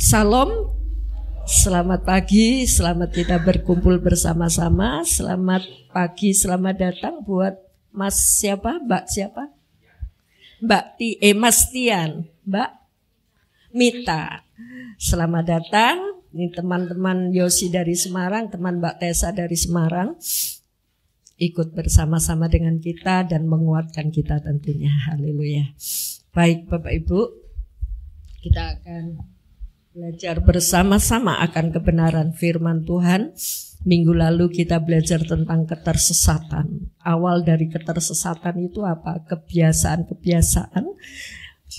Salam, selamat pagi, selamat kita berkumpul bersama-sama. Selamat pagi, selamat datang buat Mas siapa? Mbak siapa? Mas Tian, Mbak Mita. Selamat datang. Ini teman-teman Yosi dari Semarang, teman Mbak Tessa dari Semarang. Ikut bersama-sama dengan kita dan menguatkan kita tentunya. Haleluya. Baik Bapak Ibu, kita akan belajar bersama-sama akan kebenaran firman Tuhan. Minggu lalu kita belajar tentang ketersesatan. Awal dari ketersesatan itu apa? Kebiasaan-kebiasaan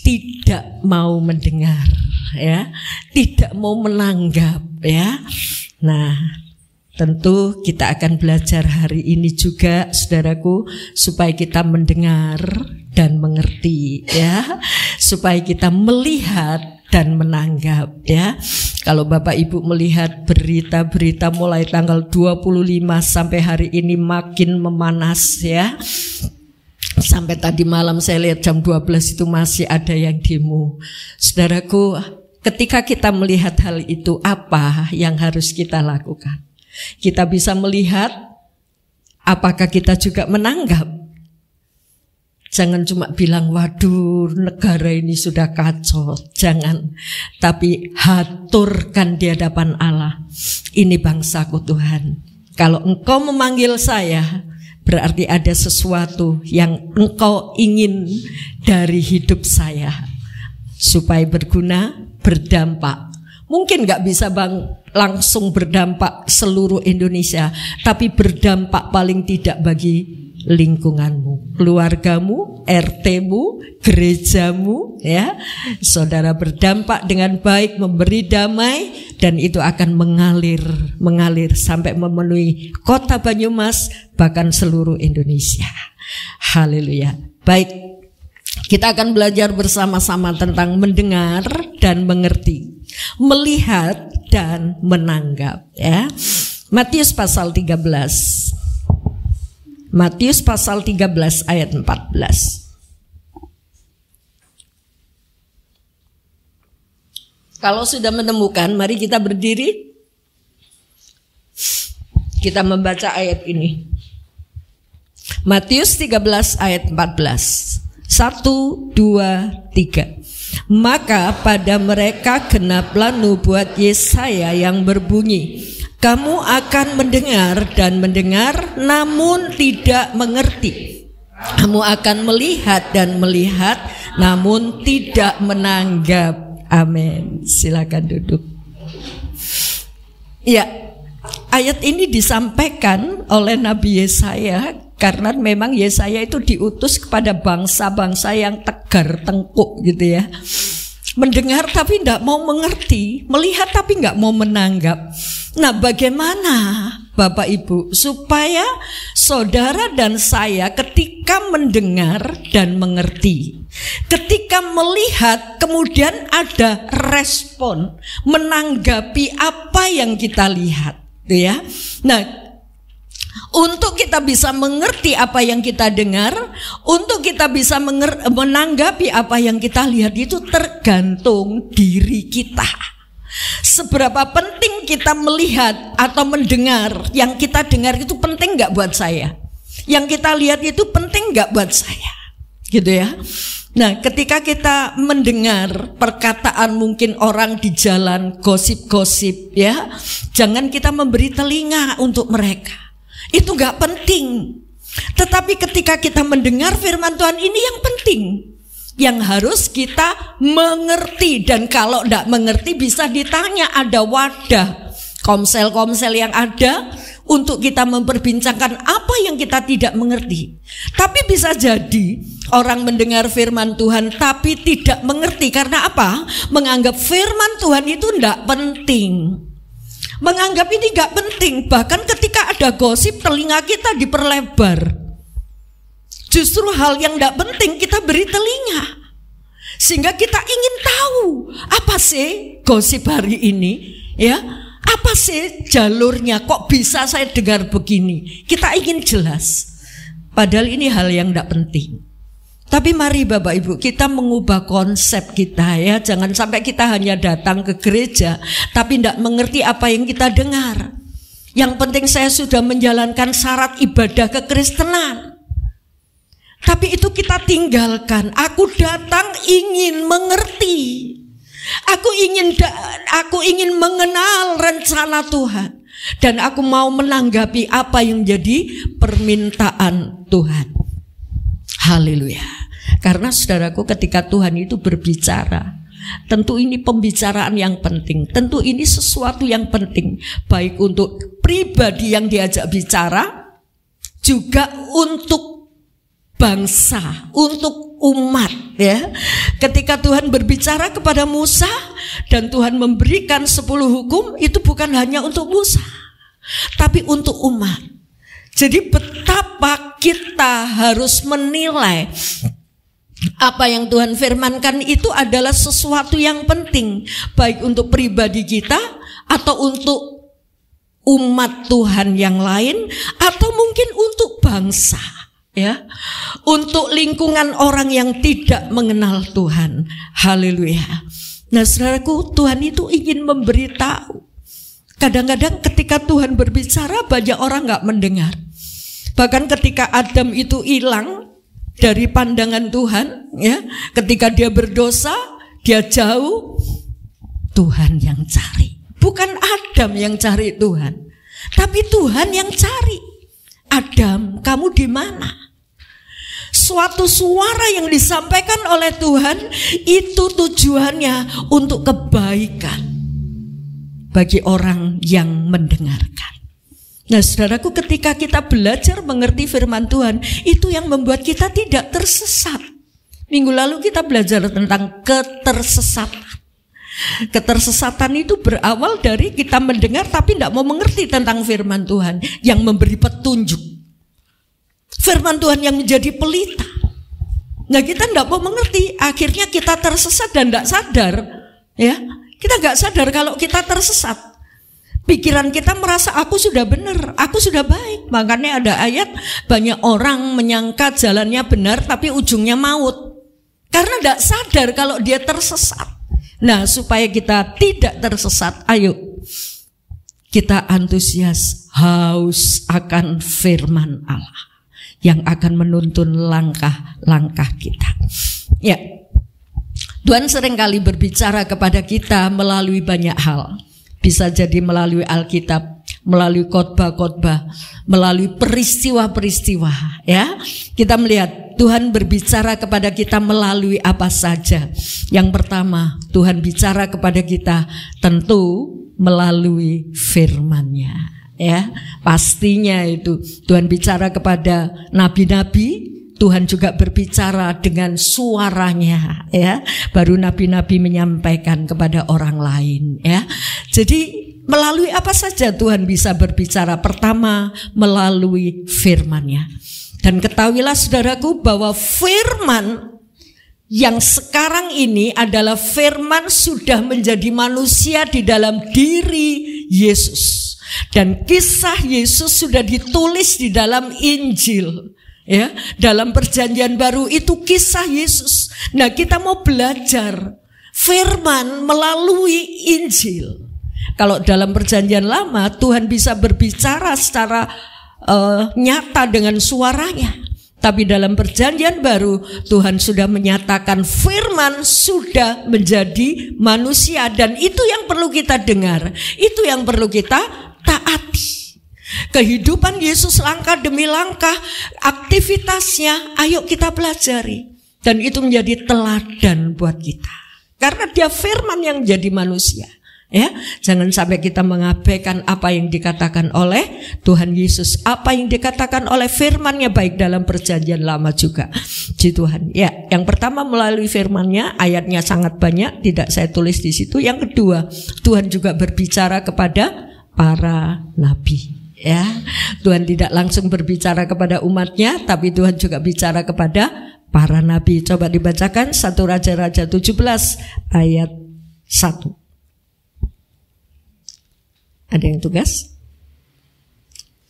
tidak mau mendengar, ya, tidak mau menanggap, ya. Nah, tentu kita akan belajar hari ini juga, saudaraku, supaya kita mendengar dan mengerti, ya, supaya kita melihat dan menanggap, ya. Kalau Bapak Ibu melihat berita-berita mulai tanggal 25 sampai hari ini makin memanas, ya. Sampai tadi malam saya lihat jam 12 itu masih ada yang demo. Saudaraku, ketika kita melihat hal itu, apa yang harus kita lakukan? Kita bisa melihat, apakah kita juga menanggap? Jangan cuma bilang, waduh negara ini sudah kacau. Jangan. Tapi haturkan di hadapan Allah. Ini bangsaku Tuhan. Kalau engkau memanggil saya, berarti ada sesuatu yang engkau ingin dari hidup saya. Supaya berguna, berdampak. Mungkin gak bisa langsung berdampak seluruh Indonesia. Tapi berdampak paling tidak bagi lingkunganmu, keluargamu, RT-mu, gerejamu, ya. Saudara berdampak dengan baik, memberi damai, dan itu akan mengalir sampai memenuhi kota Banyumas, bahkan seluruh Indonesia. Haleluya. Baik, kita akan belajar bersama-sama tentang mendengar dan mengerti, melihat dan menanggap, ya. Matius pasal 13. Matius pasal 13 ayat 14. Kalau sudah menemukan, mari kita berdiri. Kita membaca ayat ini. Matius 13 ayat 14. 1, 2, 3. Maka pada mereka genaplah nubuat Yesaya yang berbunyi, kamu akan mendengar dan mendengar namun tidak mengerti. Kamu akan melihat dan melihat namun tidak menanggap. Amin. Silakan duduk. Ya, ayat ini disampaikan oleh Nabi Yesaya karena memang Yesaya itu diutus kepada bangsa-bangsa yang tegar tengkuk gitu ya. Mendengar tapi tidak mau mengerti, melihat tapi tidak mau menanggap. Nah, bagaimana Bapak Ibu supaya saudara dan saya ketika mendengar dan mengerti, ketika melihat kemudian ada respon menanggapi apa yang kita lihat, ya. Nah, untuk kita bisa mengerti apa yang kita dengar, untuk kita bisa menanggapi apa yang kita lihat, itu tergantung diri kita. Seberapa penting kita melihat atau mendengar. Yang kita dengar itu penting gak buat saya? Yang kita lihat itu penting gak buat saya? Gitu ya. Nah, ketika kita mendengar perkataan mungkin orang di jalan, gosip-gosip, ya, jangan kita memberi telinga untuk mereka. Itu gak penting. Tetapi ketika kita mendengar firman Tuhan, ini yang penting, yang harus kita mengerti. Dan kalau tidak mengerti bisa ditanya, ada wadah komsel-komsel yang ada untuk kita memperbincangkan apa yang kita tidak mengerti. Tapi bisa jadi orang mendengar firman Tuhan tapi tidak mengerti. Karena apa? Menganggap firman Tuhan itu tidak penting, menganggap ini gak penting. Bahkan ketika ada gosip, telinga kita diperlebar. Justru hal yang gak penting kita beri telinga, sehingga kita ingin tahu apa sih gosip hari ini, ya, apa sih jalurnya, kok bisa saya dengar begini. Kita ingin jelas, padahal ini hal yang gak penting. Tapi mari Bapak Ibu, kita mengubah konsep kita ya. Jangan sampai kita hanya datang ke gereja tapi tidak mengerti apa yang kita dengar. Yang penting saya sudah menjalankan syarat ibadah kekristenan. Tapi itu kita tinggalkan. Aku datang ingin mengerti. Aku ingin mengenal rencana Tuhan. Dan aku mau menanggapi apa yang jadi permintaan Tuhan. Haleluya. Karena saudaraku, ketika Tuhan itu berbicara, tentu ini pembicaraan yang penting. Tentu ini sesuatu yang penting. Baik untuk pribadi yang diajak bicara, juga untuk bangsa, untuk umat ya. Ketika Tuhan berbicara kepada Musa dan Tuhan memberikan 10 hukum, itu bukan hanya untuk Musa, tapi untuk umat. Jadi betapa kita harus menilai apa yang Tuhan firmankan itu adalah sesuatu yang penting, baik untuk pribadi kita atau untuk umat Tuhan yang lain, atau mungkin untuk bangsa ya, untuk lingkungan orang yang tidak mengenal Tuhan. Haleluya. Nah saudaraku, Tuhan itu ingin memberitahu. Kadang-kadang ketika Tuhan berbicara, banyak orang gak mendengar. Bahkan ketika Adam itu hilang dari pandangan Tuhan ya, ketika dia berdosa, dia jauh, Tuhan yang cari. Bukan Adam yang cari Tuhan, tapi Tuhan yang cari. Adam, kamu di mana? Suatu suara yang disampaikan oleh Tuhan itu tujuannya untuk kebaikan bagi orang yang mendengarkan. Nah saudaraku, ketika kita belajar mengerti firman Tuhan, itu yang membuat kita tidak tersesat. Minggu lalu kita belajar tentang ketersesatan. Ketersesatan itu berawal dari kita mendengar tapi tidak mau mengerti tentang firman Tuhan yang memberi petunjuk. Firman Tuhan yang menjadi pelita. Nah kita tidak mau mengerti, akhirnya kita tersesat dan tidak sadar ya. Kita nggak sadar kalau kita tersesat. Pikiran kita merasa aku sudah benar, aku sudah baik. Makanya ada ayat, banyak orang menyangka jalannya benar tapi ujungnya maut, karena tidak sadar kalau dia tersesat. Nah supaya kita tidak tersesat, ayo kita antusias, haus akan firman Allah yang akan menuntun langkah-langkah kita. Ya, Tuhan seringkali berbicara kepada kita melalui banyak hal. Bisa jadi melalui Alkitab, melalui khotbah-khotbah, melalui peristiwa-peristiwa. Ya, kita melihat Tuhan berbicara kepada kita melalui apa saja. Yang pertama, Tuhan bicara kepada kita tentu melalui firman-Nya. Ya, pastinya itu Tuhan bicara kepada nabi-nabi, Tuhan juga berbicara dengan suaranya ya. Baru nabi-nabi menyampaikan kepada orang lain ya. Jadi melalui apa saja Tuhan bisa berbicara? Pertama, melalui firman-Nya. Dan ketahuilah saudaraku bahwa firman yang sekarang ini adalah firman sudah menjadi manusia di dalam diri Yesus. Dan kisah Yesus sudah ditulis di dalam Injil ya, dalam perjanjian baru itu kisah Yesus. Nah kita mau belajar firman melalui Injil. Kalau dalam perjanjian lama Tuhan bisa berbicara secara nyata dengan suaranya, tapi dalam perjanjian baru Tuhan sudah menyatakan firman sudah menjadi manusia. Dan itu yang perlu kita dengar, itu yang perlu kita taati. Kehidupan Yesus langkah demi langkah, aktivitasnya ayo kita pelajari. Dan itu menjadi teladan buat kita, karena dia firman yang jadi manusia ya. Jangan sampai kita mengabaikan apa yang dikatakan oleh Tuhan Yesus, apa yang dikatakan oleh firman-Nya baik dalam perjanjian lama juga di Tuhan. Ya, yang pertama melalui firman-Nya, ayatnya sangat banyak, tidak saya tulis di situ. Yang kedua, Tuhan juga berbicara kepada para nabi ya. Tuhan tidak langsung berbicara kepada umatnya, tapi Tuhan juga bicara kepada para nabi. Coba dibacakan 1 Raja-Raja 17 ayat 1. Ada yang tugas?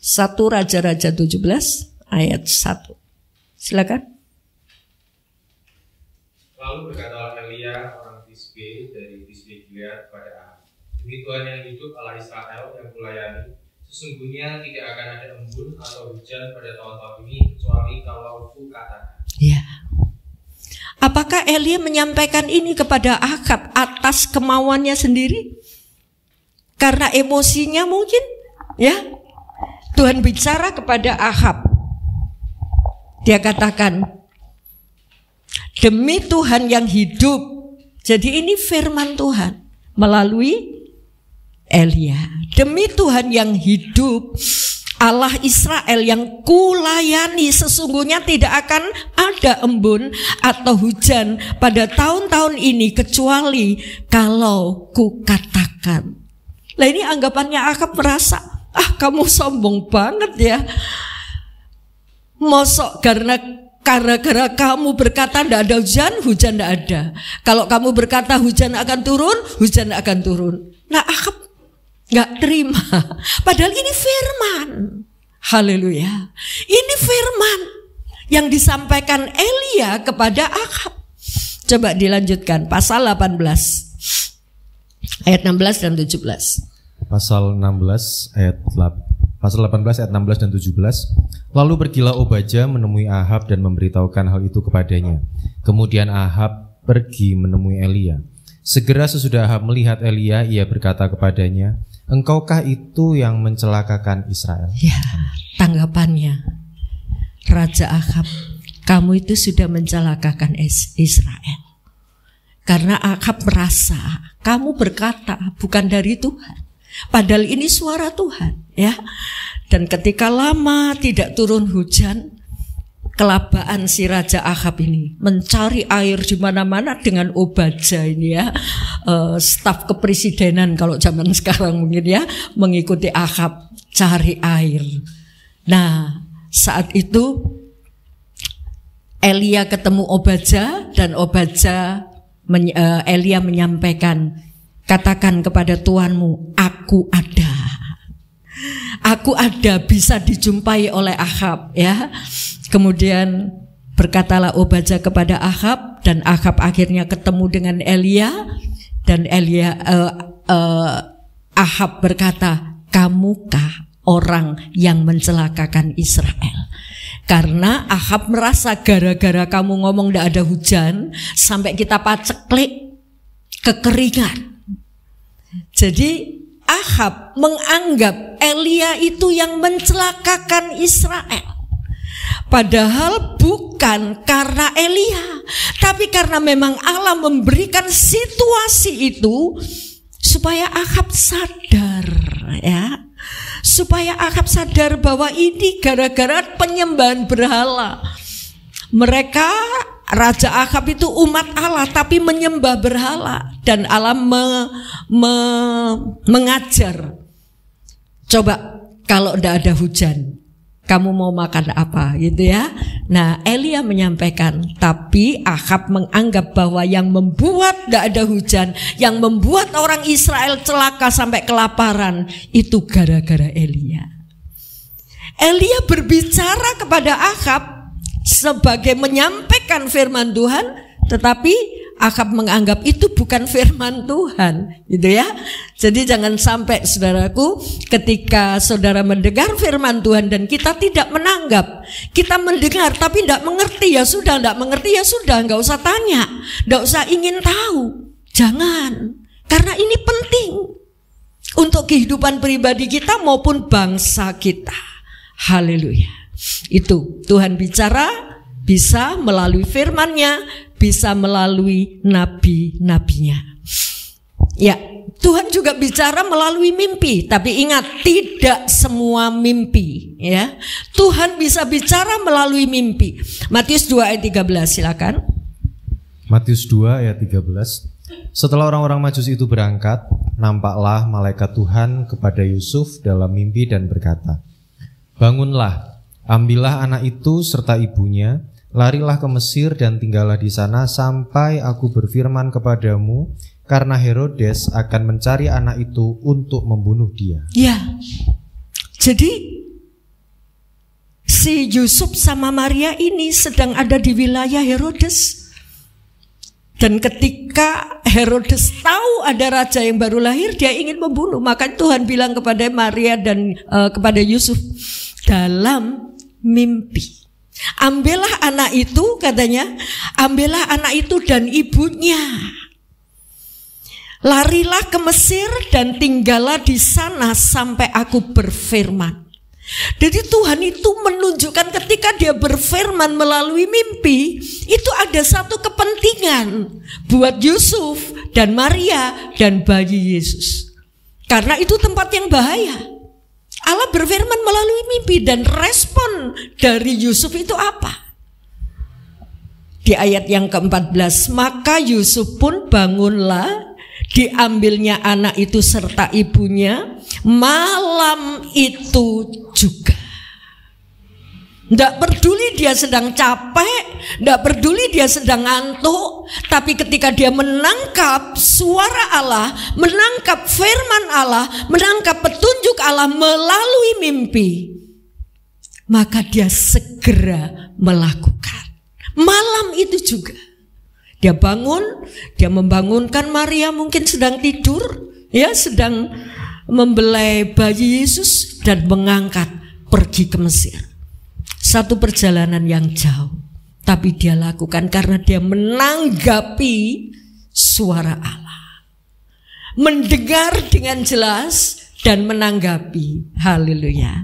1 Raja-Raja 17 ayat 1. Silakan. Lalu berkatalah Elia orang Tisbe dari Tisbe Gilead kepada Ahab, demi Tuhan yang hidup Allah Israel yang kulayani, sesungguhnya tidak akan ada embun atau hujan pada tahun-tahun ini kecuali kalau ku katakan. Ya. Apakah Elia menyampaikan ini kepada Ahab atas kemauannya sendiri? Karena emosinya mungkin, ya. Tuhan bicara kepada Ahab. Dia katakan, demi Tuhan yang hidup. Jadi ini firman Tuhan melalui Elia. Demi Tuhan yang hidup, Allah Israel yang kulayani, sesungguhnya tidak akan ada embun atau hujan pada tahun-tahun ini kecuali kalau ku katakan. Nah ini anggapannya Ahab merasa, kamu sombong banget ya. Mosok gara-gara kamu berkata tidak ada hujan, hujan tidak ada. Kalau kamu berkata hujan akan turun, hujan akan turun. Nah Ahab nggak terima. Padahal ini firman. Haleluya. Ini firman yang disampaikan Elia kepada Ahab. Coba dilanjutkan pasal 18 ayat 16 dan 17. Pasal 18 ayat 16 dan 17. Lalu pergilah Obadja menemui Ahab dan memberitahukan hal itu kepadanya. Kemudian Ahab pergi menemui Elia. Segera sesudah Ahab melihat Elia, ia berkata kepadanya, engkaukah itu yang mencelakakan Israel? Ya, tanggapannya Raja Ahab, kamu itu sudah mencelakakan Israel. Karena Ahab merasa kamu berkata bukan dari Tuhan. Padahal ini suara Tuhan, ya. Dan ketika lama tidak turun hujan, kelabaan si Raja Ahab ini mencari air di mana-mana dengan Obadja ini ya, staf kepresidenan kalau zaman sekarang mungkin ya, mengikuti Ahab cari air. Nah saat itu Elia ketemu Obadja dan Elia menyampaikan, katakan kepada tuanmu, aku ada. Aku ada, bisa dijumpai oleh Ahab ya. Kemudian berkatalah Obadja kepada Ahab, dan Ahab akhirnya ketemu dengan Elia. Dan Ahab berkata, kamukah orang yang mencelakakan Israel? Karena Ahab merasa gara-gara kamu ngomong tidak ada hujan, sampai kita paceklik kekeringan. Jadi Ahab menganggap Elia itu yang mencelakakan Israel. Padahal bukan karena Elia, tapi karena memang Allah memberikan situasi itu supaya Ahab sadar ya. Supaya Ahab sadar bahwa ini gara-gara penyembahan berhala. Mereka, Raja Ahab itu umat Allah tapi menyembah berhala, dan Allah mengajar. Coba kalau tidak ada hujan, kamu mau makan apa gitu ya. Nah Elia menyampaikan, tapi Ahab menganggap bahwa yang membuat tidak ada hujan, yang membuat orang Israel celaka sampai kelaparan, itu gara-gara Elia. Elia berbicara kepada Ahab sebagai menyampaikan firman Tuhan, tetapi Ahab menganggap itu bukan firman Tuhan, gitu ya. Jadi jangan sampai saudaraku, ketika saudara mendengar firman Tuhan dan kita tidak menanggap, kita mendengar tapi tidak mengerti, ya sudah, tidak mengerti ya sudah, nggak usah tanya, nggak usah ingin tahu, jangan, karena ini penting untuk kehidupan pribadi kita maupun bangsa kita. Haleluya. Itu Tuhan bicara bisa melalui firman-Nya, bisa melalui nabi-nabinya. Ya, Tuhan juga bicara melalui mimpi, tapi ingat tidak semua mimpi ya. Tuhan bisa bicara melalui mimpi. Matius 2 ayat 13 silakan. Matius 2 ayat 13. Setelah orang-orang Majus itu berangkat, nampaklah malaikat Tuhan kepada Yusuf dalam mimpi dan berkata, bangunlah, ambillah anak itu serta ibunya, larilah ke Mesir dan tinggallah di sana sampai aku berfirman kepadamu, karena Herodes akan mencari anak itu untuk membunuh dia. Ya, jadi si Yusuf sama Maria ini sedang ada di wilayah Herodes. Dan ketika Herodes tahu ada raja yang baru lahir, dia ingin membunuh. Maka Tuhan bilang kepada Maria dan kepada Yusuf dalam mimpi, ambillah anak itu, katanya, ambillah anak itu dan ibunya, larilah ke Mesir dan tinggallah di sana sampai aku berfirman. Jadi Tuhan itu menunjukkan ketika dia berfirman melalui mimpi, itu ada satu kepentingan buat Yusuf dan Maria dan bayi Yesus. Karena itu tempat yang bahaya. Allah berfirman melalui mimpi, dan respon dari Yusuf itu apa? Di ayat yang ke-14, maka Yusuf pun bangunlah, diambilnya anak itu serta ibunya malam itu juga. Tidak peduli dia sedang capek, tidak peduli dia sedang ngantuk, tapi ketika dia menangkap suara Allah, menangkap firman Allah, menangkap petunjuk Allah melalui mimpi, maka dia segera melakukan. Malam itu juga dia bangun, dia membangunkan Maria, mungkin sedang tidur, ya, sedang membelai bayi Yesus, dan mengangkat pergi ke Mesir. Satu perjalanan yang jauh, tapi dia lakukan karena dia menanggapi suara Allah, mendengar dengan jelas dan menanggapi. Haleluya.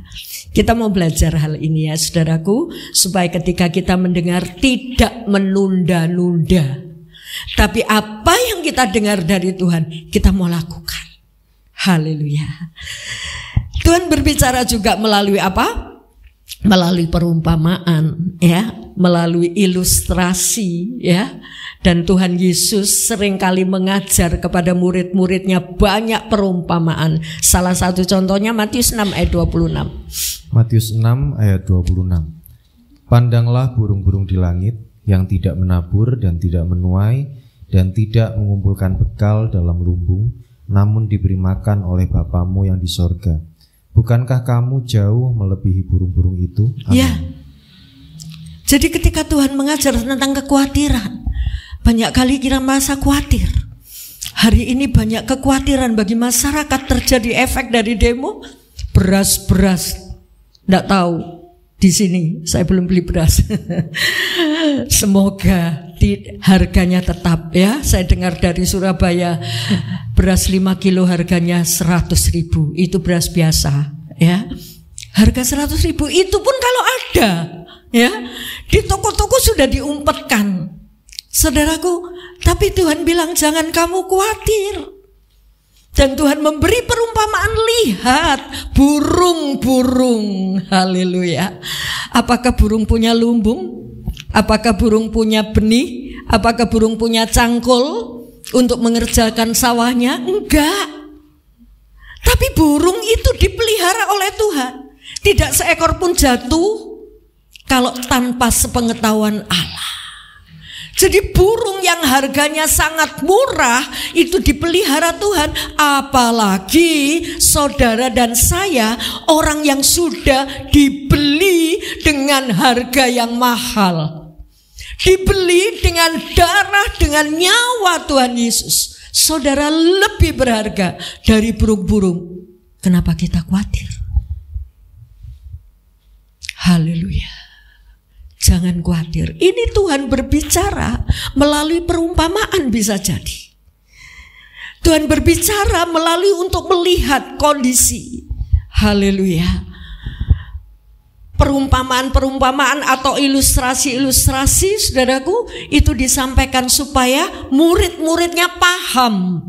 Kita mau belajar hal ini ya saudaraku, supaya ketika kita mendengar tidak menunda-nunda, tapi apa yang kita dengar dari Tuhan kita mau lakukan. Haleluya. Tuhan berbicara juga melalui apa? Melalui perumpamaan, ya, melalui ilustrasi, ya. Dan Tuhan Yesus seringkali mengajar kepada murid-muridnya banyak perumpamaan. Salah satu contohnya Matius 6 ayat 26. Matius 6 ayat 26. Pandanglah burung-burung di langit yang tidak menabur dan tidak menuai dan tidak mengumpulkan bekal dalam lumbung, namun diberi makan oleh Bapamu yang di sorga. Bukankah kamu jauh melebihi burung-burung itu? Amin. Ya. Jadi ketika Tuhan mengajar tentang kekhawatiran, banyak kali kita merasa khawatir. Hari ini banyak kekhawatiran bagi masyarakat, terjadi efek dari demo. Beras, tidak tahu di sini saya belum beli beras. Semoga harganya tetap, ya. Saya dengar dari Surabaya beras 5 kilo harganya 100.000. Itu beras biasa, ya. Harga 100.000 itu pun kalau ada, ya, di toko-toko sudah diumpetkan. Saudaraku, tapi Tuhan bilang jangan kamu khawatir. Dan Tuhan memberi perumpamaan, lihat burung-burung. Haleluya. Apakah burung punya lumbung? Apakah burung punya benih? Apakah burung punya cangkul untuk mengerjakan sawahnya? Enggak. Tapi burung itu dipelihara oleh Tuhan. Tidak seekor pun jatuh kalau tanpa sepengetahuan Allah. Jadi burung yang harganya sangat murah itu dipelihara Tuhan. Apalagi saudara dan saya, orang yang sudah dibeli dengan harga yang mahal, dibeli dengan darah, dengan nyawa Tuhan Yesus. Saudara lebih berharga dari burung-burung. Kenapa kita khawatir? Haleluya. Jangan khawatir. Ini Tuhan berbicara melalui perumpamaan, bisa jadi. Tuhan berbicara melalui untuk melihat kondisi. Haleluya. Perumpamaan-perumpamaan atau ilustrasi-ilustrasi, saudaraku, itu disampaikan supaya murid-muridnya paham.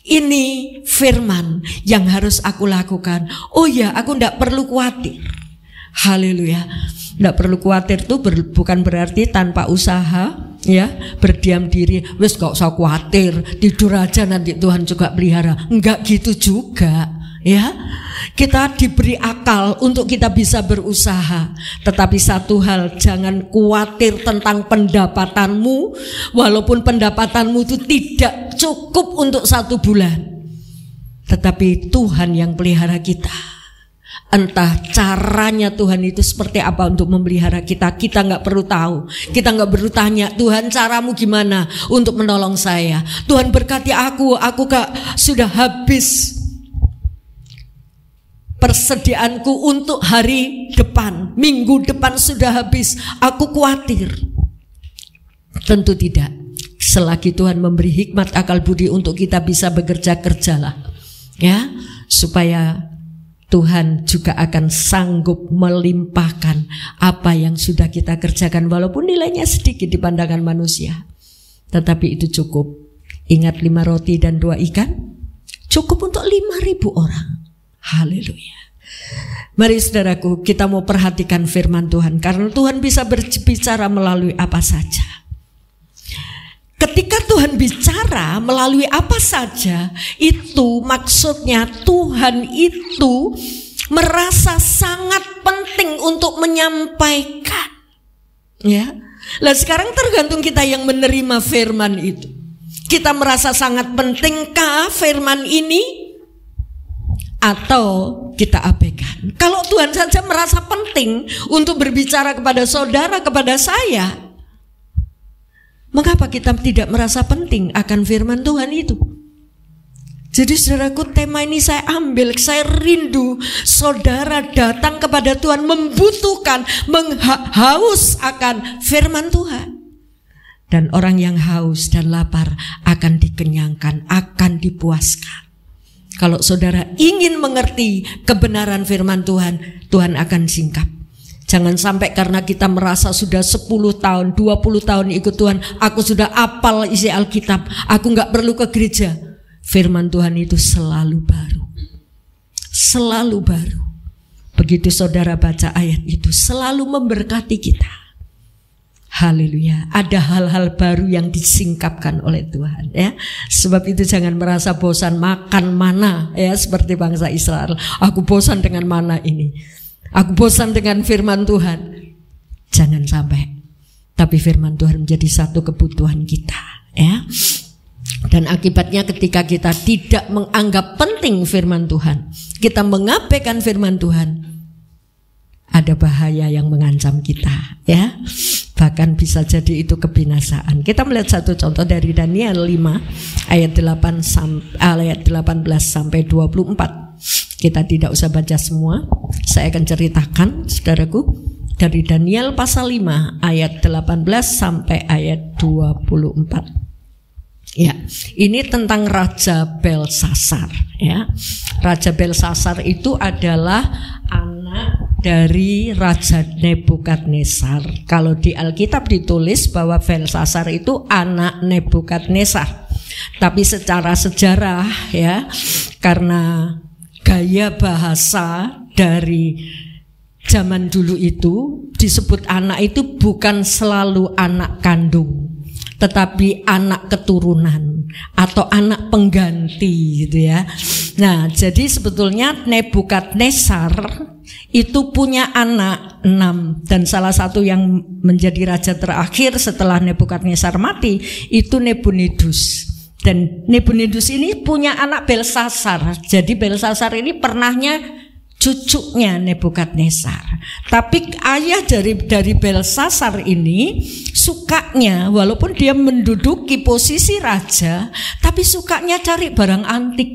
Ini firman yang harus aku lakukan. Oh ya, aku tidak perlu khawatir. Haleluya. Tidak perlu khawatir itu bukan berarti tanpa usaha, ya, berdiam diri, wes gak usah khawatir, tidur aja nanti Tuhan juga pelihara. Enggak gitu juga, ya. Kita diberi akal untuk kita bisa berusaha. Tetapi satu hal, jangan khawatir tentang pendapatanmu, walaupun pendapatanmu itu tidak cukup untuk 1 bulan. Tetapi Tuhan yang pelihara kita. Entah caranya Tuhan itu seperti apa untuk memelihara kita, kita nggak perlu tahu. Kita nggak perlu tanya, Tuhan caramu gimana untuk menolong saya. Tuhan berkati aku sudah habis persediaanku untuk hari depan, minggu depan sudah habis, aku khawatir. Tentu tidak. Selagi Tuhan memberi hikmat akal budi untuk kita bisa bekerja, kerjalah, ya, supaya Tuhan juga akan sanggup melimpahkan apa yang sudah kita kerjakan, walaupun nilainya sedikit di pandangan manusia. Tetapi itu cukup. Ingat 5 roti dan 2 ikan cukup untuk 5.000 orang. Haleluya. Mari saudaraku, kita mau perhatikan firman Tuhan, karena Tuhan bisa berbicara melalui apa saja. Ketika Tuhan bicara melalui apa saja, itu maksudnya Tuhan itu merasa sangat penting untuk menyampaikan. Ya. Lah sekarang tergantung kita yang menerima firman itu. Kita merasa sangat pentingkah firman ini atau kita abaikan? Kalau Tuhan saja merasa penting untuk berbicara kepada saudara, kepada saya, mengapa kita tidak merasa penting akan firman Tuhan itu? Jadi saudaraku, tema ini saya ambil, saya rindu saudara datang kepada Tuhan, membutuhkan, haus akan firman Tuhan. Dan orang yang haus dan lapar akan dikenyangkan, akan dipuaskan. Kalau saudara ingin mengerti kebenaran firman Tuhan, Tuhan akan singkap. Jangan sampai karena kita merasa sudah 10 tahun, 20 tahun ikut Tuhan, aku sudah hafal isi Alkitab, aku gak perlu ke gereja. Firman Tuhan itu selalu baru. Selalu baru. Begitu saudara baca ayat itu, selalu memberkati kita. Haleluya. Ada hal-hal baru yang disingkapkan oleh Tuhan, ya. Sebab itu jangan merasa bosan makan mana, ya, seperti bangsa Israel. Aku bosan dengan mana ini. Aku bosan dengan firman Tuhan. Jangan sampai. Tapi firman Tuhan menjadi satu kebutuhan kita, ya. Dan akibatnya ketika kita tidak menganggap penting firman Tuhan, kita mengabaikan firman Tuhan, ada bahaya yang mengancam kita, ya. Bahkan bisa jadi itu kebinasaan. Kita melihat satu contoh dari Daniel 5 ayat 18 sampai 24. Kita tidak usah baca semua, saya akan ceritakan saudaraku dari Daniel pasal 5 ayat 18 sampai ayat 24. Ya, ini tentang Raja Belsasar, ya. Raja Belsasar itu adalah anak dari Raja Nebukadnezar. Kalau di Alkitab ditulis bahwa Belsasar itu anak Nebukadnezar. Tapi secara sejarah, ya, karena gaya bahasa dari zaman dulu itu disebut anak itu bukan selalu anak kandung, tetapi anak keturunan atau anak pengganti, gitu ya. Nah, jadi sebetulnya Nebukadnezar itu punya anak 6, dan salah satu yang menjadi raja terakhir setelah Nebukadnezar mati itu Nabonidus. Dan Nabonidus ini punya anak Belsasar. Jadi Belsasar ini pernahnya cucunya Nebukadnezar. Tapi ayah dari Belsasar ini sukanya, walaupun dia menduduki posisi raja, tapi sukanya cari barang antik.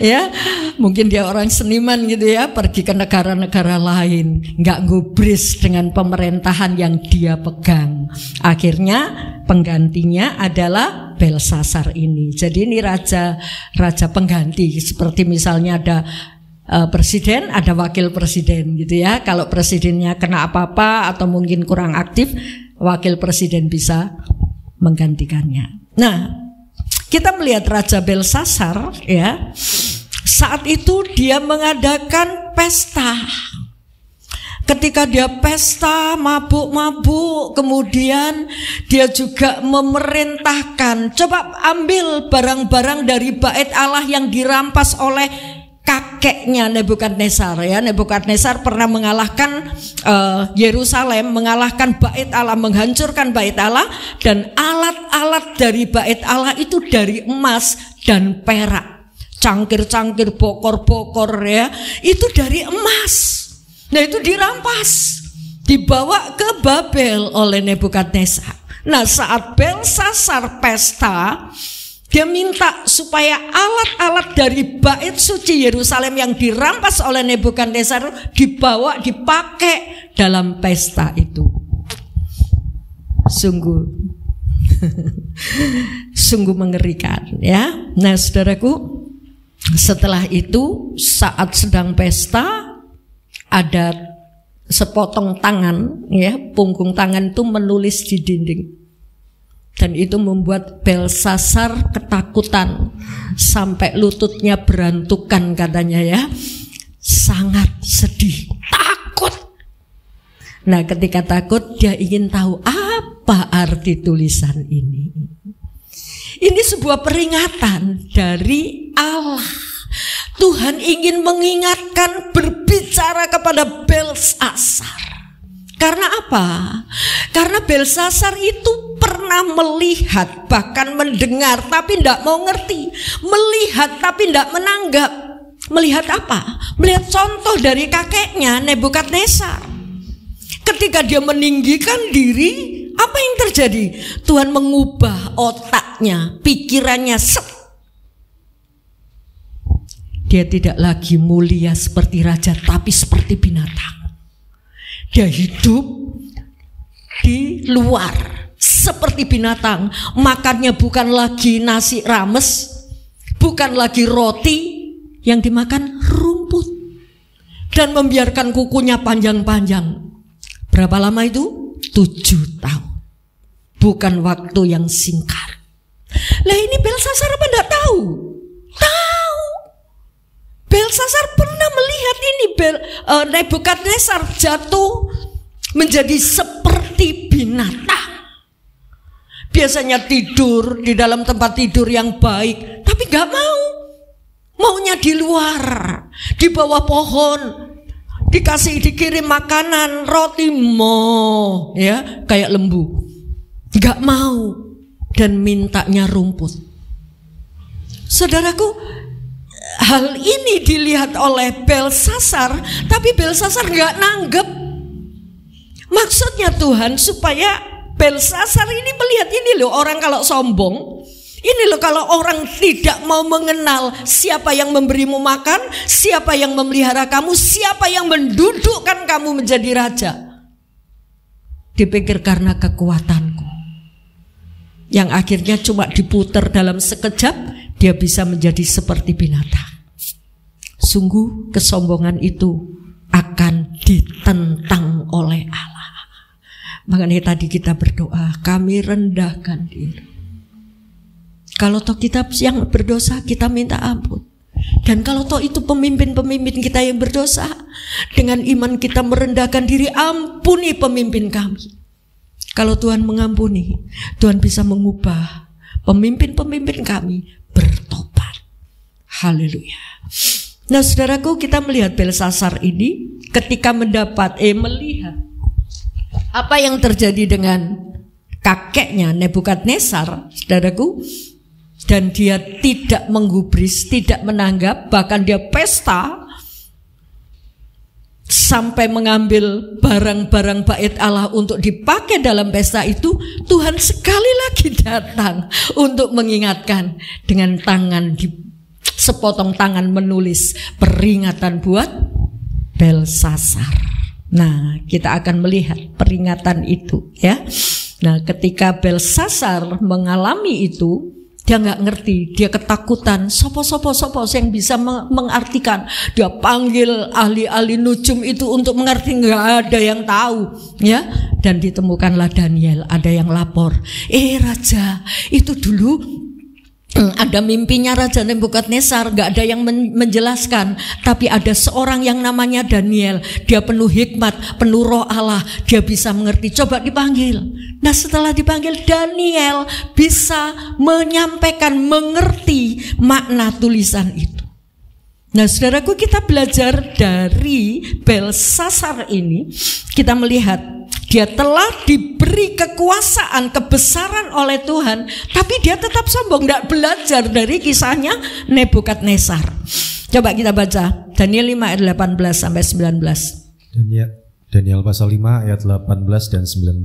Ya, mungkin dia orang seniman gitu ya, pergi ke negara-negara lain, nggak gubris dengan pemerintahan yang dia pegang. Akhirnya penggantinya adalah Belsasar ini. Jadi ini raja pengganti, seperti misalnya ada presiden, ada wakil presiden gitu ya. Kalau presidennya kena apa-apa atau mungkin kurang aktif, wakil presiden bisa menggantikannya. Nah, kita melihat Raja Belsasar, ya. Saat itu dia mengadakan pesta. Ketika dia pesta, mabuk-mabuk, kemudian dia juga memerintahkan, coba ambil barang-barang dari bait Allah yang dirampas oleh kakeknya Nebukadnezar, ya. Nebukadnezar pernah mengalahkan Yerusalem, mengalahkan bait Allah, menghancurkan bait Allah, dan alat-alat dari bait Allah itu dari emas dan perak. cangkir-cangkir, bokor-bokor ya, itu dari emas. Nah itu dirampas, dibawa ke Babel oleh Nebukadnezar. Nah saat Belsasar pesta, dia minta supaya alat-alat dari bait suci Yerusalem yang dirampas oleh Nebukadnezar dibawa, dipakai dalam pesta itu. Sungguh mengerikan ya. Nah saudaraku, setelah itu saat sedang pesta ada sepotong tangan ya, punggung tangan itu menulis di dinding. Dan itu membuat Belsasar ketakutan sampai lututnya berantukan katanya ya. Sangat sedih, takut. Nah ketika takut dia ingin tahu apa arti tulisan ini. Ini sebuah peringatan dari Allah. Tuhan ingin mengingatkan, berbicara kepada Belsasar. Karena apa? Karena Belsasar itu pernah melihat, bahkan mendengar, tapi tidak mau ngerti. Melihat tapi tidak menanggap. Melihat apa? Melihat contoh dari kakeknya Nebukadnezar. Ketika dia meninggikan diri, apa yang terjadi? Tuhan mengubah otaknya, pikirannya. Dia tidak lagi mulia seperti raja, tapi seperti binatang. Dia hidup di luar seperti binatang. Makannya bukan lagi nasi rames, bukan lagi roti, yang dimakan rumput. Dan membiarkan kukunya panjang-panjang. Berapa lama itu? 7 tahun. Bukan waktu yang singkat. Lah ini Belsasar apa enggak tahu? Tahu. Belsasar pernah melihat ini Nebukadnezar jatuh menjadi seperti binatang. Biasanya tidur di dalam tempat tidur yang baik, tapi enggak mau. Maunya di luar, di bawah pohon. Dikirim makanan, roti ya, kayak lembu. Gak mau, dan mintanya rumput. Saudaraku, hal ini dilihat oleh Belsasar, tapi Belsasar gak nanggep. Maksudnya Tuhan supaya Belsasar ini melihat ini loh, orang kalau sombong, ini loh kalau orang tidak mau mengenal siapa yang memberimu makan, siapa yang memelihara kamu, siapa yang mendudukkan kamu menjadi raja. Dipikir karena kekuatanku, yang akhirnya cuma diputar dalam sekejap, dia bisa menjadi seperti binatang. Sungguh kesombongan itu akan ditentang oleh Allah. Makanya tadi kita berdoa, kami rendahkan diri. Kalau toh kita yang berdosa, kita minta ampun. Dan kalau toh itu pemimpin-pemimpin kita yang berdosa, dengan iman kita merendahkan diri, ampuni pemimpin kami. Kalau Tuhan mengampuni, Tuhan bisa mengubah pemimpin-pemimpin kami bertobat. Haleluya. Nah saudaraku, kita melihat Belsasar ini ketika melihat apa yang terjadi dengan kakeknya Nebukadnezar, saudaraku. Dan dia tidak menggubris, tidak menanggap, bahkan dia pesta sampai mengambil barang-barang bait Allah untuk dipakai dalam pesta itu. Tuhan sekali lagi datang untuk mengingatkan dengan tangan, sepotong tangan menulis peringatan buat Belsasar. Nah, kita akan melihat peringatan itu ya. Nah, ketika Belsasar mengalami itu, dia nggak ngerti, dia ketakutan. Sopo yang bisa mengartikan. Dia panggil ahli-ahli nujum itu untuk mengerti, nggak ada yang tahu, ya. Dan ditemukanlah Daniel, ada yang lapor, raja, itu dulu ada mimpinya Raja Nebukadnezar, gak ada yang menjelaskan, tapi ada seorang yang namanya Daniel. Dia penuh hikmat, penuh roh Allah, dia bisa mengerti. Coba dipanggil. Nah setelah dipanggil, Daniel bisa menyampaikan, mengerti makna tulisan itu. Nah saudaraku, kita belajar dari Belsasar ini. Kita melihat Dia telah diberi kekuasaan, kebesaran oleh Tuhan, tapi dia tetap sombong, tidak belajar dari kisahnya Nebukadnezar. Coba kita baca Daniel 5 ayat 18 sampai 19. Daniel pasal 5 ayat 18 dan 19.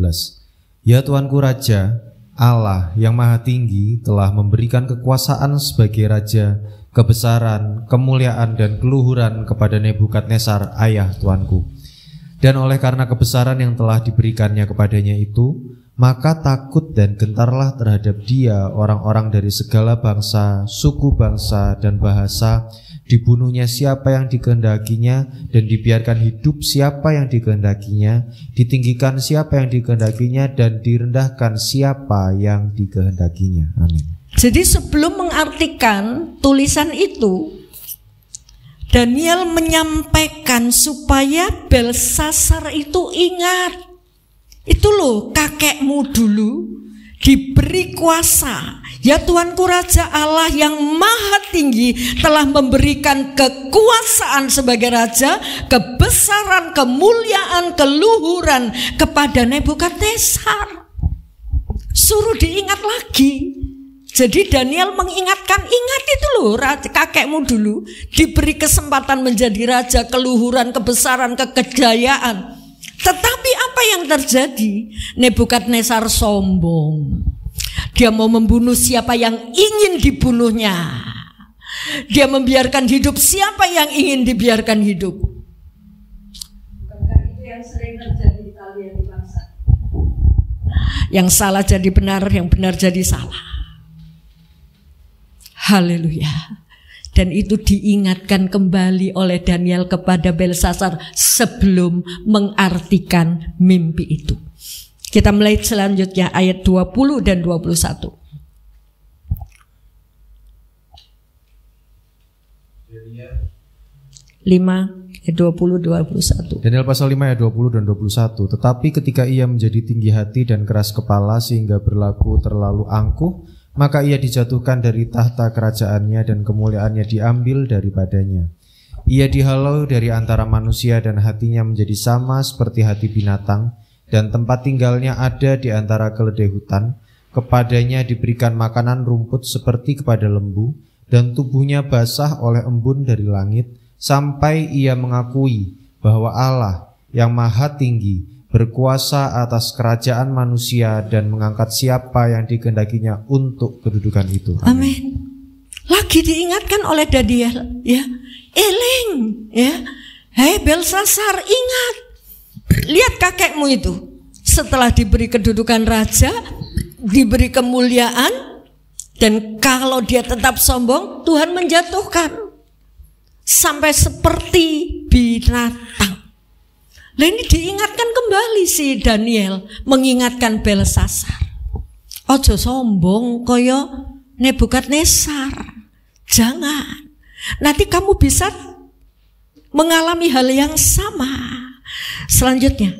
Ya Tuanku Raja, Allah yang Maha Tinggi telah memberikan kekuasaan sebagai Raja, kebesaran, kemuliaan dan keluhuran kepada Nebukadnezar ayah Tuanku. Dan oleh karena kebesaran yang telah diberikannya kepadanya itu, maka takut dan gentarlah terhadap dia orang-orang dari segala bangsa, suku bangsa dan bahasa. Dibunuhnya siapa yang dikehendakinya dan dibiarkan hidup siapa yang dikehendakinya, ditinggikan siapa yang dikehendakinya dan direndahkan siapa yang dikehendakinya. Amin. Jadi sebelum mengartikan tulisan itu, Daniel menyampaikan supaya Belsasar itu ingat, itu loh kakekmu dulu diberi kuasa. Ya Tuanku Raja Allah yang Maha Tinggi telah memberikan kekuasaan sebagai Raja, kebesaran, kemuliaan, keluhuran kepada Nebukadnezar. Suruh diingat lagi. Jadi Daniel mengingatkan, ingat itu loh kakekmu dulu diberi kesempatan menjadi raja, keluhuran, kebesaran, kekejayaan. Tetapi apa yang terjadi? Nebukadnezar sombong. Dia mau membunuh siapa yang ingin dibunuhnya. Dia membiarkan hidup siapa yang ingin dibiarkan hidup. Bukankah itu yang sering terjadi di kalian di bangsa? Yang salah jadi benar, yang benar jadi salah. Haleluya. Dan itu diingatkan kembali oleh Daniel kepada Belsasar sebelum mengartikan mimpi itu. Kita mulai selanjutnya ayat 20 dan 21. Daniel 5 ayat 20-21. Daniel pasal 5 ayat 20 dan 21. Tetapi ketika ia menjadi tinggi hati dan keras kepala sehingga berlaku terlalu angkuh, maka ia dijatuhkan dari tahta kerajaannya dan kemuliaannya diambil daripadanya. Ia dihalau dari antara manusia dan hatinya menjadi sama seperti hati binatang, dan tempat tinggalnya ada di antara keledai hutan. Kepadanya diberikan makanan rumput seperti kepada lembu, dan tubuhnya basah oleh embun dari langit, sampai ia mengakui bahwa Allah yang Maha Tinggi berkuasa atas kerajaan manusia dan mengangkat siapa yang dikehendakinya untuk kedudukan itu. Amin. Lagi diingatkan oleh Daniel, ya, eling, ya, hei Belsasar, ingat, lihat kakekmu itu, setelah diberi kedudukan raja, diberi kemuliaan, dan kalau dia tetap sombong, Tuhan menjatuhkan sampai seperti binatang. Nah ini diingatkan kembali si Daniel, mengingatkan Belsasar. Ojo sombong koyo Nebukadnezar. Jangan. Nanti kamu bisa mengalami hal yang sama. Selanjutnya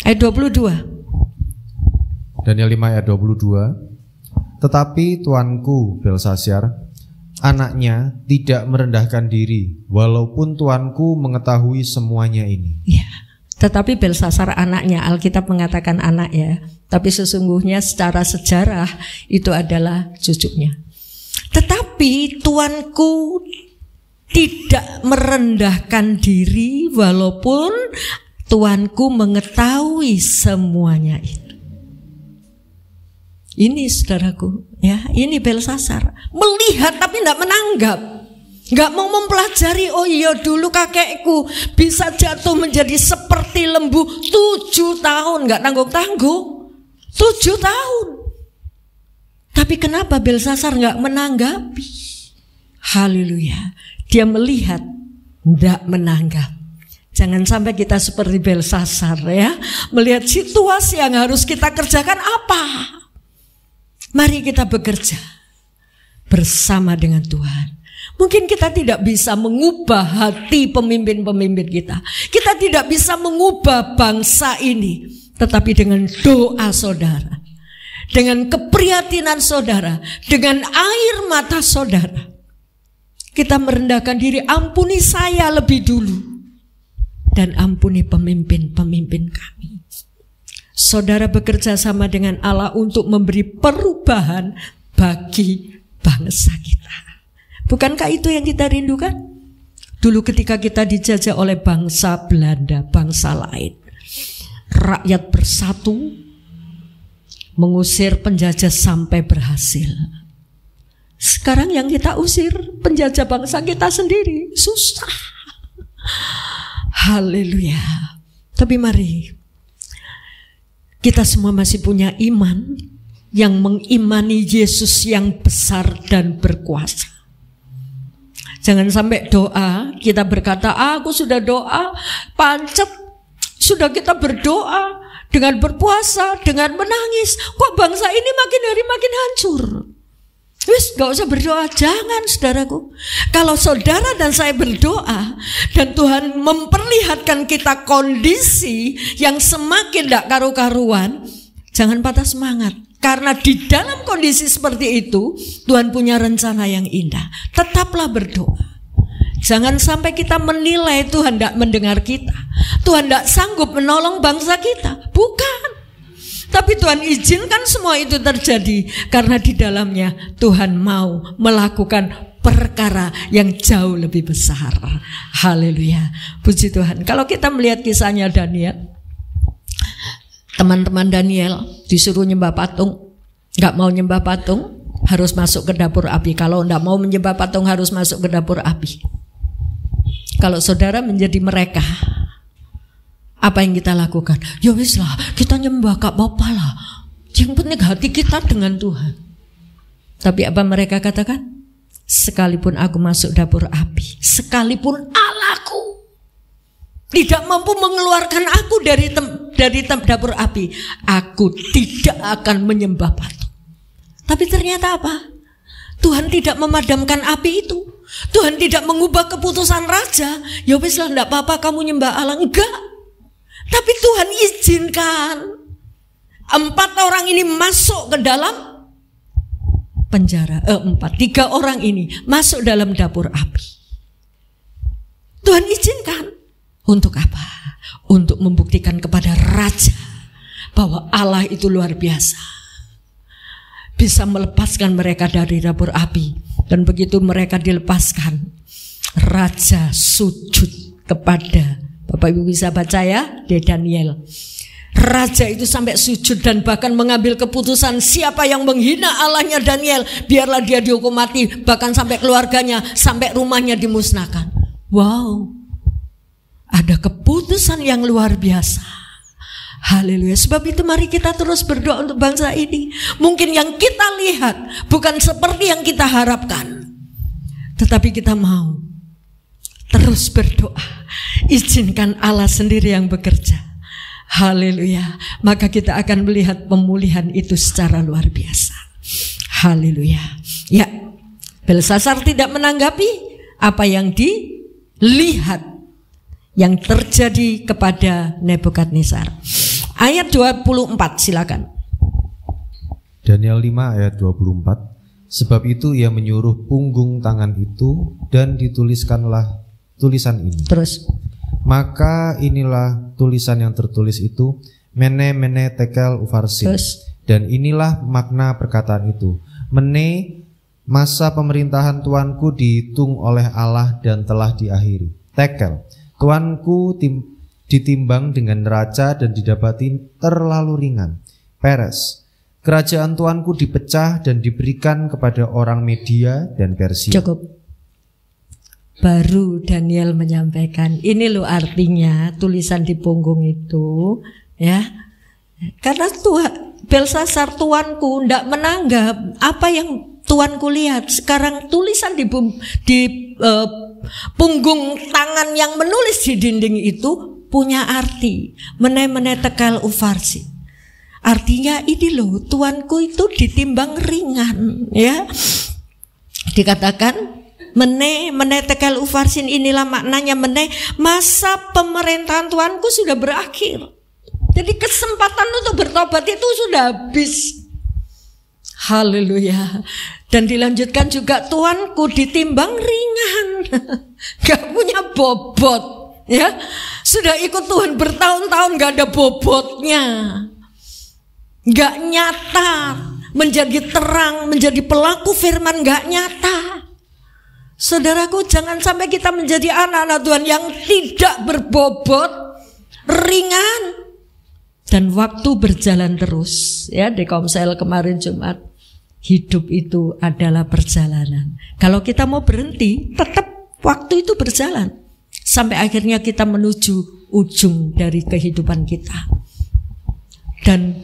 ayat 22. Daniel 5 ayat 22. Tetapi tuanku Belsasar, anaknya tidak merendahkan diri, walaupun tuanku mengetahui semuanya ini. Ya. Tetapi Belsasar anaknya, Alkitab mengatakan anak ya, tapi sesungguhnya secara sejarah itu adalah cucunya. Tetapi tuanku tidak merendahkan diri walaupun tuanku mengetahui semuanya itu. Ini saudaraku, ya, ini Belsasar melihat tapi tidak menanggap. Gak mau mempelajari, oh iya dulu kakekku bisa jatuh menjadi seperti lembu 7 tahun, gak tanggung-tanggung 7 tahun. Tapi kenapa Belsasar gak menanggapi? Haleluya. Dia melihat, gak menanggap. Jangan sampai kita seperti Belsasar ya, melihat situasi yang harus kita kerjakan apa. Mari kita bekerja bersama dengan Tuhan. Mungkin kita tidak bisa mengubah hati pemimpin-pemimpin kita. Kita tidak bisa mengubah bangsa ini. Tetapi dengan doa saudara, dengan keprihatinan saudara, dengan air mata saudara, kita merendahkan diri, ampuni saya lebih dulu. Dan ampuni pemimpin-pemimpin kami. Saudara bekerja sama dengan Allah untuk memberi perubahan bagi bangsa kita. Bukankah itu yang kita rindukan? Dulu ketika kita dijajah oleh bangsa Belanda, bangsa lain, rakyat bersatu mengusir penjajah sampai berhasil. Sekarang yang kita usir penjajah bangsa kita sendiri, susah. Haleluya. Tapi mari, kita semua masih punya iman yang mengimani Yesus yang besar dan berkuasa. Jangan sampai doa kita berkata, aku sudah doa, pancet, sudah kita berdoa dengan berpuasa, dengan menangis, kok bangsa ini makin hari makin hancur. Wis, gak usah berdoa. Jangan, saudaraku. Kalau saudara dan saya berdoa dan Tuhan memperlihatkan kita kondisi yang semakin gak karu-karuan, jangan patah semangat. Karena di dalam kondisi seperti itu Tuhan punya rencana yang indah. Tetaplah berdoa. Jangan sampai kita menilai Tuhan tidak mendengar kita, Tuhan tidak sanggup menolong bangsa kita. Bukan. Tapi Tuhan izinkan semua itu terjadi karena di dalamnya Tuhan mau melakukan perkara yang jauh lebih besar. Haleluya. Puji Tuhan. Kalau kita melihat kisahnya Daniel, teman-teman Daniel disuruh nyembah patung, gak mau nyembah patung, harus masuk ke dapur api. Kalau gak mau menyembah patung, harus masuk ke dapur api. Kalau saudara menjadi mereka, apa yang kita lakukan? Ya wis lah, kita nyembah, gak apa-apa lah. Yang penting hati kita dengan Tuhan. Tapi apa mereka katakan? Sekalipun aku masuk dapur api, sekalipun Allahku tidak mampu mengeluarkan aku dari dapur api, aku tidak akan menyembah patung. Tapi ternyata apa? Tuhan tidak memadamkan api itu. Tuhan tidak mengubah keputusan raja. Ya wis lah, enggak apa-apa kamu nyembah Allah. Enggak. Tapi Tuhan izinkan 4 orang ini masuk ke dalam penjara. 3 orang ini masuk dalam dapur api. Tuhan izinkan. Untuk apa? Untuk membuktikan kepada raja bahwa Allah itu luar biasa, bisa melepaskan mereka dari dapur api. Dan begitu mereka dilepaskan, raja sujud kepada, Bapak Ibu bisa baca ya, di Daniel. Raja itu sampai sujud dan bahkan mengambil keputusan, siapa yang menghina Allahnya Daniel, biarlah dia dihukum mati. Bahkan sampai keluarganya, sampai rumahnya dimusnahkan. Wow, ada keputusan yang luar biasa. Haleluya. Sebab itu mari kita terus berdoa untuk bangsa ini. Mungkin yang kita lihat bukan seperti yang kita harapkan, tetapi kita mau terus berdoa. Izinkan Allah sendiri yang bekerja. Haleluya. Maka kita akan melihat pemulihan itu secara luar biasa. Haleluya. Ya, Belsasar tidak menanggapi apa yang dilihat yang terjadi kepada Nebukadnezar. Ayat 24 silakan. Daniel 5 ayat 24. Sebab itu ia menyuruh punggung tangan itu dan dituliskanlah tulisan ini. Terus. Maka inilah tulisan yang tertulis itu, Mene Mene Tekel Ufarsin. Dan inilah makna perkataan itu. Mene, masa pemerintahan Tuanku dihitung oleh Allah dan telah diakhiri. Tekel, Tuanku ditimbang dengan neraca dan didapati terlalu ringan. Peres, kerajaan Tuanku dipecah dan diberikan kepada orang Media dan Persia. Cukup. Baru Daniel menyampaikan, ini loh artinya tulisan di punggung itu, ya. Karena Belsasar Tuanku tidak menanggap apa yang Tuanku lihat. Sekarang tulisan di punggung tangan yang menulis di dinding itu punya arti. Mene Tekel Ufarsin. Artinya ini loh, Tuanku itu ditimbang ringan, ya. Dikatakan Mene Tekel Ufarsin, inilah maknanya Mene, masa pemerintahan Tuanku sudah berakhir. Jadi kesempatan untuk bertobat itu sudah habis. Haleluya. Dan dilanjutkan juga, Tuanku ditimbang ringan, gak punya bobot, ya. Sudah ikut Tuhan bertahun-tahun gak ada bobotnya. Nggak nyata, menjadi terang, menjadi pelaku firman nggak nyata. Saudaraku, jangan sampai kita menjadi anak-anak Tuhan yang tidak berbobot, ringan. Dan waktu berjalan terus. Ya, di Komsel kemarin Jumat, hidup itu adalah perjalanan. Kalau kita mau berhenti, tetap waktu itu berjalan. Sampai akhirnya kita menuju ujung dari kehidupan kita. Dan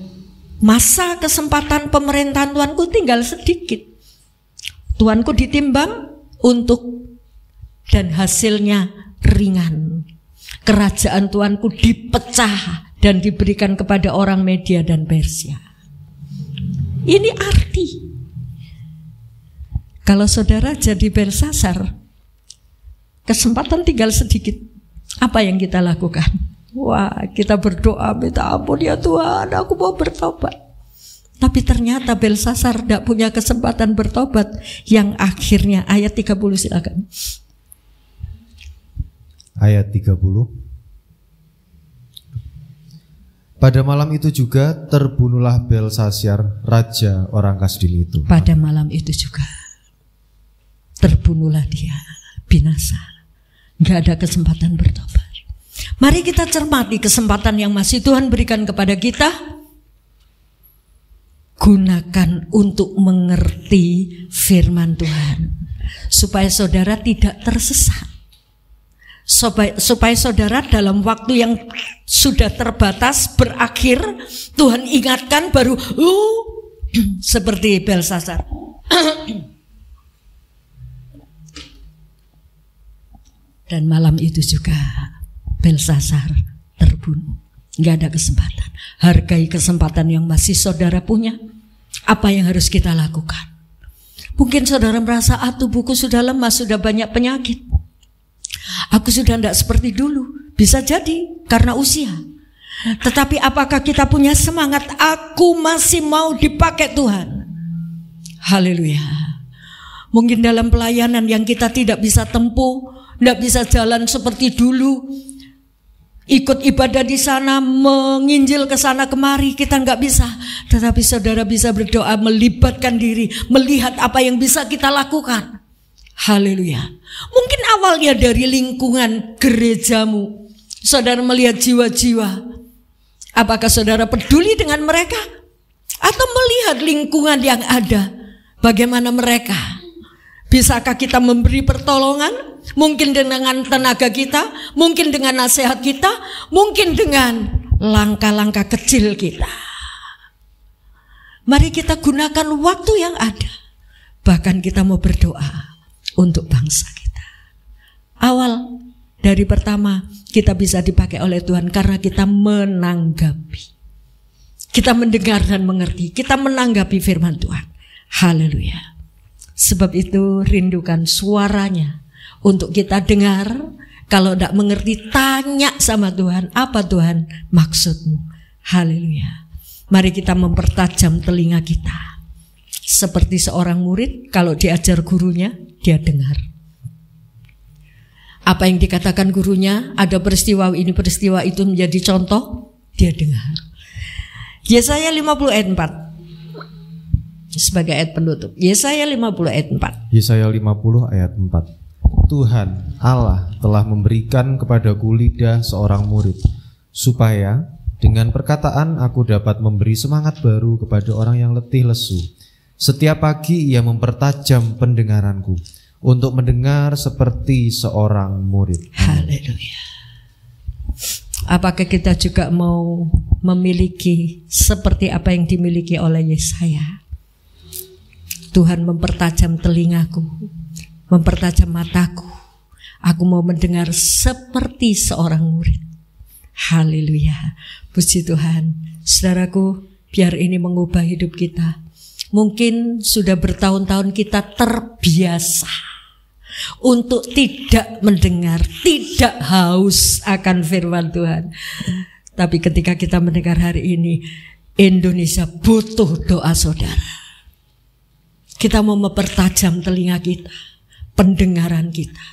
masa kesempatan pemerintahan Tuhanku tinggal sedikit. Tuhanku ditimbang dan hasilnya ringan. Kerajaan Tuhanku dipecah dan diberikan kepada orang Media dan Persia. Ini arti. Kalau saudara jadi Belsasar, kesempatan tinggal sedikit. Apa yang kita lakukan? Wah, kita berdoa, minta ampun ya Tuhan, aku mau bertobat. Tapi ternyata Belsasar tidak punya kesempatan bertobat. Yang akhirnya ayat 30 silakan. Ayat 30. Pada malam itu juga terbunuhlah Belsasar, raja orang Kasdil itu. Pada malam itu juga terbunuhlah dia, binasa. Gak ada kesempatan bertobat. Mari kita cermati kesempatan yang masih Tuhan berikan kepada kita. Gunakan untuk mengerti firman Tuhan, supaya saudara tidak tersesat, supaya saudara dalam waktu yang sudah terbatas berakhir, Tuhan ingatkan baru seperti Belsasar. Dan malam itu juga Belsasar terbunuh. Gak ada kesempatan. Hargai kesempatan yang masih saudara punya. Apa yang harus kita lakukan? Mungkin saudara merasa tubuhku sudah lemah, sudah banyak penyakit. Aku sudah tidak seperti dulu. Bisa jadi karena usia. Tetapi apakah kita punya semangat? Aku masih mau dipakai Tuhan. Haleluya. Mungkin dalam pelayanan yang kita tidak bisa tempuh, tidak bisa jalan seperti dulu, ikut ibadah di sana, menginjil ke sana kemari, kita nggak bisa. Tetapi saudara bisa berdoa, melibatkan diri, melihat apa yang bisa kita lakukan. Haleluya. Mungkin awalnya dari lingkungan gerejamu, saudara melihat jiwa-jiwa. Apakah saudara peduli dengan mereka? Atau melihat lingkungan yang ada, bagaimana mereka? Bisakah kita memberi pertolongan? Mungkin dengan tenaga kita, mungkin dengan nasihat kita, mungkin dengan langkah-langkah kecil kita. Mari kita gunakan waktu yang ada. Bahkan kita mau berdoa untuk bangsa kita. Awal dari pertama kita bisa dipakai oleh Tuhan karena kita menanggapi. Kita mendengar dan mengerti. Kita menanggapi firman Tuhan. Haleluya. Sebab itu rindukan suaranya untuk kita dengar. Kalau tidak mengerti, tanya sama Tuhan, apa Tuhan maksudmu? Haleluya. Mari kita mempertajam telinga kita. Seperti seorang murid, kalau diajar gurunya, dia dengar. Apa yang dikatakan gurunya, ada peristiwa ini, peristiwa itu menjadi contoh, dia dengar. Yesaya 50 ayat 4. Sebagai ayat penutup. Yesaya 50 ayat 4. Yesaya 50 ayat 4. Tuhan Allah telah memberikan kepadaku lidah seorang murid, supaya dengan perkataan aku dapat memberi semangat baru kepada orang yang letih lesu. Setiap pagi ia mempertajam pendengaranku untuk mendengar seperti seorang murid. Haleluya. Apakah kita juga mau memiliki seperti apa yang dimiliki oleh Yesaya? Tuhan mempertajam telingaku, mempertajam mataku. Aku mau mendengar seperti seorang murid. Haleluya. Puji Tuhan. Saudaraku, biar ini mengubah hidup kita. Mungkin sudah bertahun-tahun kita terbiasa untuk tidak mendengar, tidak haus akan firman Tuhan. Tapi ketika kita mendengar hari ini, Indonesia butuh doa saudara. Kita mau mempertajam telinga kita, pendengaran kita,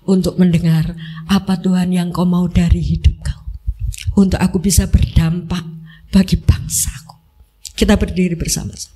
untuk mendengar apa Tuhan yang kau mau dari hidup kau, untuk aku bisa berdampak bagi bangsaku. Kita berdiri bersama-sama.